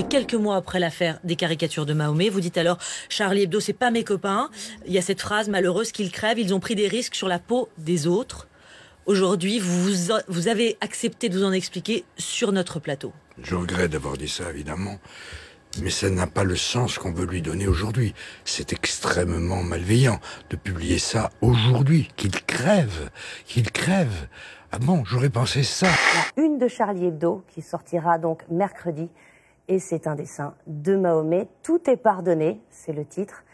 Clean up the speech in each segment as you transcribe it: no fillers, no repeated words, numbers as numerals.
quelques mois après l'affaire des caricatures de Mahomet. Vous dites alors, Charlie Hebdo, c'est pas mes copains. Il y a cette phrase malheureuse qu'ils crèvent, ils ont pris des risques sur la peau des autres. Aujourd'hui, vous avez accepté de vous en expliquer sur notre plateau. Je regrette d'avoir dit ça, évidemment. Mais ça n'a pas le sens qu'on veut lui donner aujourd'hui. C'est extrêmement malveillant de publier ça aujourd'hui. Qu'il crève. Ah bon, j'aurais pensé ça. La une de Charlie Hebdo qui sortira donc mercredi. Et c'est un dessin de Mahomet. Tout est pardonné, c'est le titre.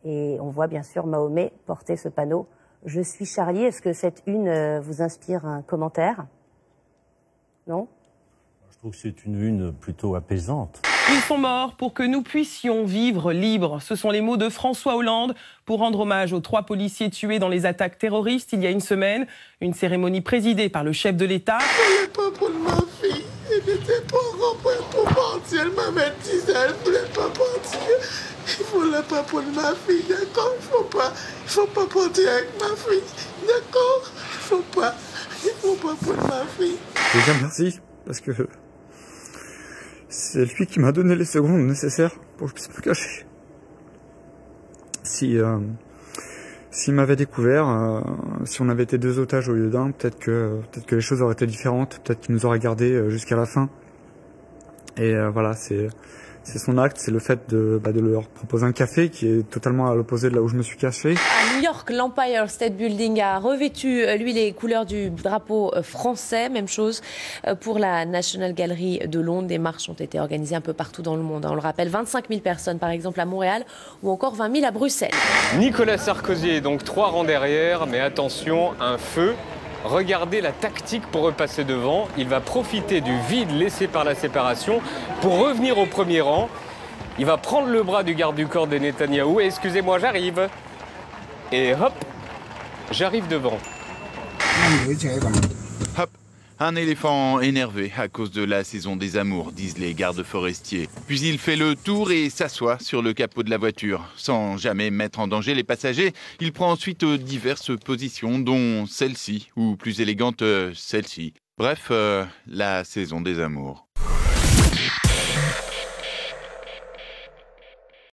Et on voit bien sûr Mahomet porter ce panneau « Je suis Charlie ». Est-ce que cette une vous inspire un commentaire? Non? Je trouve que c'est une une plutôt apaisante. Ils sont morts pour que nous puissions vivre libres. Ce sont les mots de François Hollande pour rendre hommage aux 3 policiers tués dans les attaques terroristes il y a une semaine. Une cérémonie présidée par le chef de l'État. Je ne voulais pas pour ma fille. Elle n'était pas rentrée pour partir. Elle m'avait dit ça. Elle ne voulait pas partir. Il ne voulait pas pour ma fille. D'accord? Il faut pas partir avec ma fille. D'accord? Il faut pas pour ma fille. Je veux dire merci parce que c'est lui qui m'a donné les secondes nécessaires pour que je puisse me cacher. S'il m'avait découvert, si on avait été 2 otages au lieu d'1, peut-être que les choses auraient été différentes, peut-être qu'il nous aurait gardés jusqu'à la fin. Et voilà, c'est son acte, c'est le fait de leur proposer un café qui est totalement à l'opposé de là où je me suis caché. À New York, l'Empire State Building a revêtu, lui, les couleurs du drapeau français. Même chose pour la National Gallery de Londres. Des marches ont été organisées un peu partout dans le monde. On le rappelle, 25 000 personnes, par exemple, à Montréal, ou encore 20 000 à Bruxelles. Nicolas Sarkozy est donc 3 rangs derrière, mais attention, un feu. Regardez la tactique pour repasser devant. Il va profiter du vide laissé par la séparation pour revenir au premier rang. Il va prendre le bras du garde du corps de Netanyahou. Et excusez-moi, j'arrive. Et hop, j'arrive devant. Hop, un éléphant énervé à cause de la saison des amours, disent les gardes forestiers. Puis il fait le tour et s'assoit sur le capot de la voiture. Sans jamais mettre en danger les passagers, il prend ensuite diverses positions, dont celle-ci, ou plus élégante, celle-ci. Bref, la saison des amours.